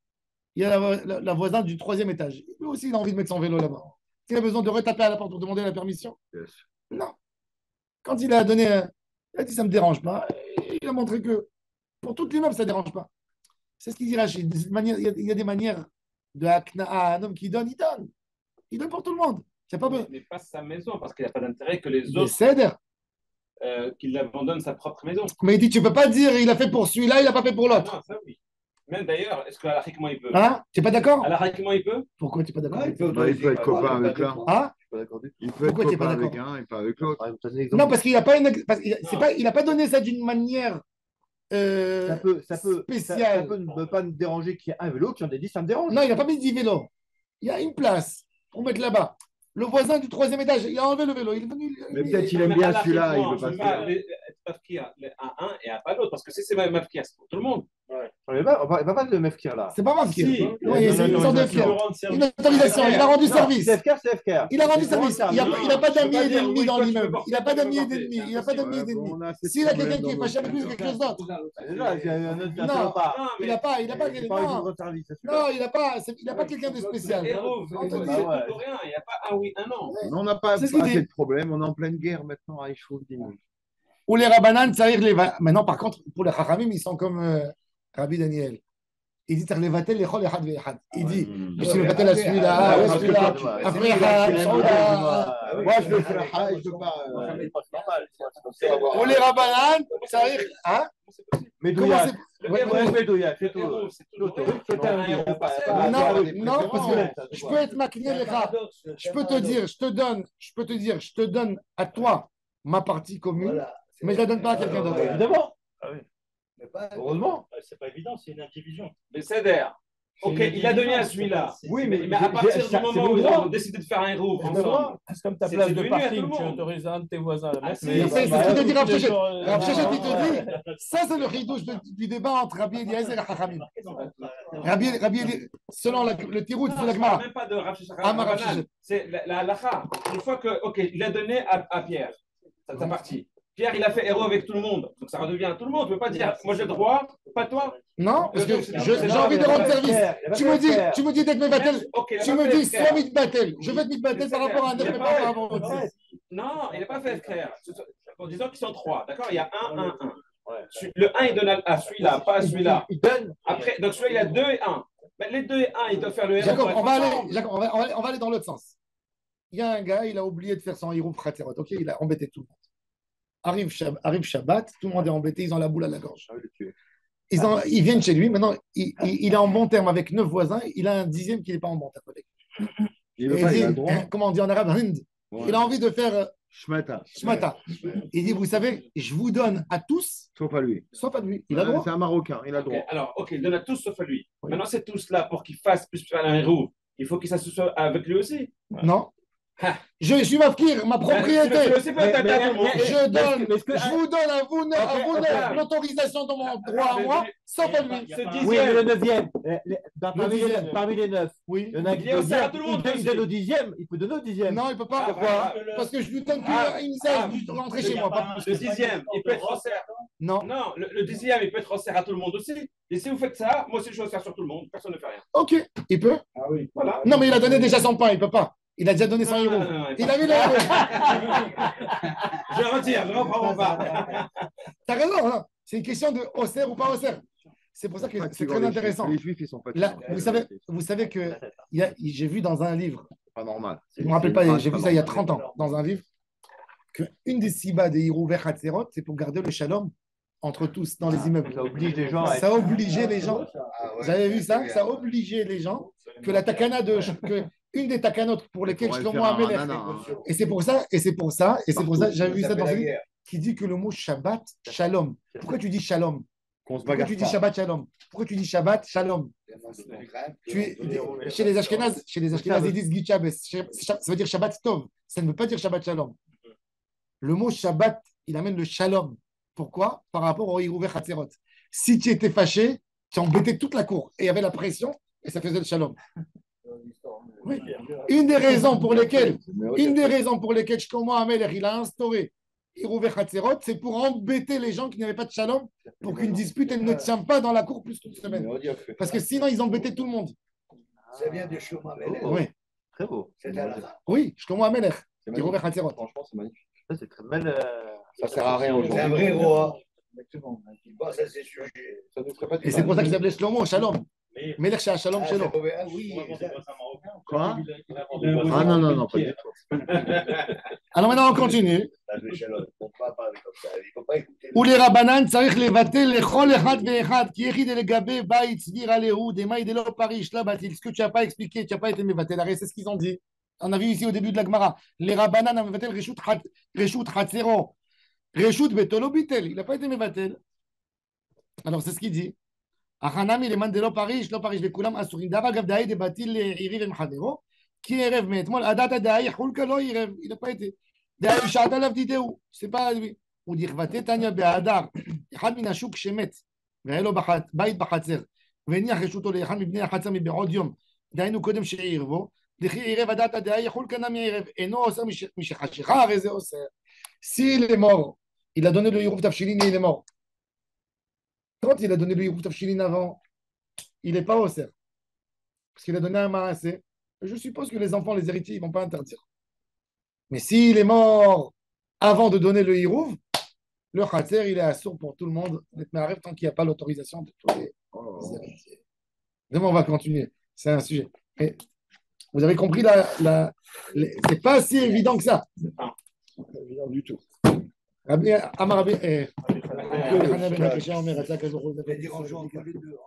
Il y a la voisine du 3e étage. Lui aussi, il a envie de mettre son vélo là-bas. Il a besoin de retaper à la porte pour demander la permission? Yes. Non. Quand il a donné, il a dit ça ne me dérange pas. Il a montré que pour tout l'immeuble, ça ne dérange pas. C'est ce qu'il dit Rachid. Il y a des manières de à un homme qui donne, il donne. Il donne pour tout le monde. Il y a pas besoin. Mais pas sa maison, parce qu'il n'y a pas d'intérêt que les Mais autres cèdre. qu'il abandonne sa propre maison. Mais il dit tu ne peux pas dire il a fait pour celui-là, il n'a pas fait pour Ah l'autre. non, ça oui. Même d'ailleurs, est-ce qu'à l'arriquement il peut? Hein? Tu n'es pas d'accord? À l'arriquement il peut? Pourquoi tu n'es pas d'accord? Ouais, Bah, il peut être copain avec l'un. Hein? Il peut être Pourquoi tu es pas copain avec d'accord? un et pas avec l'autre. Non, parce qu'il n'a pas, il a pas donné ça d'une manière spéciale. Ça peut ne pas me déranger qu'il y ait un vélo qui en ait dit ça me dérange. Non, il n'a pas mis 10 vélos. Il y a une place pour mettre là-bas. Le voisin du 3e étage, il a enlevé le vélo. Il est venu. Mais peut-être il aime Mais bien à celui-là, il l'arriquement, veut pas je se veux pas faire. être mafkir à un et à pas l'autre, parce que si c'est mafkir, c'est pour tout le monde. On va pas de MFK là. C'est pas moi qui. Si. Oui, c'est une sorte de Tu veux FKR. rendre service. Une autorisation. Il a rendu service. C'est FK, c'est FK. Il a rendu service. Il n'a pas d'amis et d'ennemis oui, dans toi, tu l'immeuble. peux Il n'a pas porter, d'amis et tu peux d'ennemis. porter. Il n'a pas d'amis et Ouais, d'ennemis. bon, on a assez de S'il a quelqu'un problèmes qui est dans fâché avec nos lui, c'est quelque chose d'autre. Déjà, il y a un autre Non. salopard. Non, Il mais n'a pas. Il n'a pas. Il pas eu de Non. gros service. Non, il n'a pas quelqu'un de spécial. Héros, c'est tout Entendu. ou rien. Il n'y a pas un oui, un non. On n'a pas C'est ce qu'il assez dit. de problèmes, on est en pleine guerre maintenant à Ishouldin. Ou les Rabbanan, ça les va. Maintenant, par contre, pour les Chachamim, ils sont comme Rabbi Daniel. Il dit les vatel les chol echad ve'echad. Il dit je suis le vatel à celui-là, à celui-là, après Echad, Saouda. Moi, je le fais je veux pas. Ou les Rabbanan, ça arrive. Hein? Mais Comment Douillat. c'est. Ouais, mais Douillat, c'est tout. Héros, c'est tout. C'est un héros. Non, parce que je peux être maquillé les chats. Je peux te dire, je te donne à toi ma partie commune, Voilà. mais je ne la donne pas à quelqu'un d'autre. Évidemment. Mais pas- Heureusement. C'est pas évident, c'est une indivision. Mais c'est d'air. Ok, il a donné à celui-là. Oui, Mais à partir du moment où ils ont décidé de faire un héros ensemble, C'est comme ta C'est place de devenu à tout parking, le tu monde. autorises un de tes voisins à la mettre. si, mais- c'est ce que te dit Rav Shechet. Genre, Rav Shechet, il te dit, ça c'est le chidouche du débat entre Rabbi Eliezer et Chachamim. Rabbi Eliezer, selon le tirout de non, je la parle Gemara. même pas de Rav Shechet. Ah, ma Rav Shechet. C'est la halakha. Une fois que, ok, il a donné à Pierre, sa partie. Pierre, il a fait héros avec tout le monde. Donc ça redevient à tout le monde. Tu ne peux pas dire, moi j'ai le droit, pas toi. Non, parce que C'est j'ai envie de rendre service. Tu me dis d'être mes battles. Ok, il a Tu pas me fait dis frère. soit battle. Je vais être battle par rapport à un autre, mais pas par rapport à un autre. Non, il n'a pas fait frère. En disant qu'ils sont trois, d'accord? Il y a un. Le 1, il donne à celui-là, pas à celui-là. Il donne. Après, donc celui-là, il a 2 et 1. Mais les 2 et 1, ils doivent faire le héros. Jacob, pour on être va ensemble. aller, Jacob, on va aller dans l'autre sens. Il y a un gars, il a oublié de faire son héros fraterot. Ok, il a embêté tout le monde. Arrive Shabbat, tout le monde est embêté, ils ont la boule à la gorge. Ils viennent chez lui, maintenant, il est en bon terme avec 9 voisins, il a un 10e qui n'est pas en bon terme avec. Il veut Et pas, il il a le dit, droit. comment on dit en arabe, Hind. Ouais. Il a envie de faire Shmata, Shmata. Il dit, vous savez, je vous donne à tous, sauf à lui. sauf à lui. Il a le droit. C'est un Marocain, il a le Ok, droit. alors, ok, il donne à tous sauf à lui. Maintenant, c'est tous là pour qu'il fasse plus faire un héros. Il faut qu'il s'associe avec lui aussi. Non. Ah. Je suis mafkir, ma Tu propriété. aussi peux attaquer à tout le monde. Je vous donne à vous neuf l'autorisation de mon droit à moi, sauf à lui. Ce Oui, mais le dixième. 9e. Parmi les 9. Oui. Il y en a qui Il est peut offert à dire tout le monde il donne au 10e. Il peut donner au 10e. Non, il ne peut pas. Pourquoi? Parce que je lui donne qu'une misère, je dois rentrer chez moi. Pas plus. Le dixième, il peut être offert. Non. Non, le dixième, il peut être offert à tout le monde aussi. Et si vous faites ça, moi aussi, je vais faire sur tout le monde. Personne ne fait rien. Ok, il peut. Voilà. Non, mais il a donné déjà son pain, il ne peut pas. Il a déjà donné son héros. Il a mis le héros. Je retire, je reprends mon pas. T'as raison, hein. C'est une question de Auxerre ou pas Auxerre. C'est pour ça que c'est très intéressant. Les Juifs, ils sont pas. Là, vous savez que j'ai vu dans un livre, Pas normal. je ne me rappelle pas, j'ai vu ça il y a 30 ans, dans un livre, qu'une des sibas des Hirouvech Hatzerot, c'est pour garder le shalom entre tous dans les immeubles. Ça oblige les gens à Ça obligeait les gens. Ah ouais. Vous avez vu ça? Ça obligeait les gens que la takana une des takanotes pour lesquelles Shlomo Amelech. Et c'est pour ça, j'avais vu ça dans une qui dit que le mot Shabbat, Shalom. Pourquoi tu dis Shalom? Qu'on se Pourquoi bagarre tu dis pas. Shabbat Shalom? Pourquoi tu dis Shabbat Shalom? Chez les Ashkénazes, ils disent Git Shabbos. Ça veut dire Shabbat Tov. Ça ne veut pas dire Shabbat Shalom. Le mot Shabbat, il amène le Shalom. Pourquoi? Par rapport au Hirouvé Chatzerot. Si tu étais fâché, tu embêtais toute la cour. Et il y avait la pression, et ça faisait le Shalom. Oui. Une des raisons pour lesquelles Shlomo Amelech, il a instauré Hirouvé Chatzerot, c'est pour embêter les gens qui n'avaient pas de Shalom, pour qu'une dispute elle ne tient pas dans la cour plus qu'une semaine. Parce que sinon, ils embêtaient tout le monde. Ça vient de Shlomo Amelech. Oui, Très beau. C'est à la oui, Shlomo Amelech, C'est Hirouvé magnifique. Chatzerot. Franchement, c'est magnifique. Ça, c'est très belle. Ça sert à rien C'est un aujourd'hui. vrai roi. Il pense à ses sujets. Ça ne serait pas du Et c'est mal. pour ça qu'il s'appelait Shlomo, Shalom. Mais Melech Shah Shalom Ah, Shalom. ah oui, moi, quand c'est pas un Marocain, Quoi? il a inventé Ah non, pas du tout. Alors maintenant, on continue. Ah, je vais Shalom. Il ne faut pas parler comme ça. Il ne faut pas écouter. ולרבנן צריך לבטל לכל אחד ואחד, כי יחיד לגבי בית סביר עליהו, דמאי דלא פריש, לא בטיל. Ce que tu n'as pas expliqué, tu n'as pas été מבטל. הרי c'est ce qu'ils ont dit. On a vu ici au début de la Gemara. Les Rabbanan ont מבטל רשות חצרו. רשות ביתו לא ביטל. Il n'a pas été מבטל. Alors c'est ce qu'il dit. החנמי למאן דלא פריש, לא פריש וכולם אסורים. דרך אגב, דאי דבטיל לעירי ומחדרו, כי ערב מאתמול, עדת הדאי חולקה לא ערב. Il n'a pas été. דאי בשעת עליו דידהו. C'est pas lui. ודכבתי תניא באדר, אחד מן השוק שמת, והיה לו בית בחצר, והניח רשותו לאחד מבני החצר מבעוד יום, דהיינו קודם שעירבו, דכי עירב הדתא דאי יחול כנא מעירב, אינו אוסר משחשיכה, הרי זה אוסר. S'il est mort, il a donné le Yirouf Tafshilin et il est mort. Quand il a donné le Yirouf Tafshilin avant, il n'est pas aosser. Parce qu'il a donné un maassé. Je suppose que les enfants, les héritiers, ils ne vont pas interdire. Mais s'il est mort avant de donner le Yirouf, le Khatser, il est assourd pour tout le monde d'être marif tant qu'il n'y a pas l'autorisation de tous les héritiers. Demain, on va continuer. C'est un sujet. Mais vous avez compris, c'est pas si évident que ça. C'est pas évident du tout. Rabbi, Amar Rabbi, Les dérangeants entre les deux.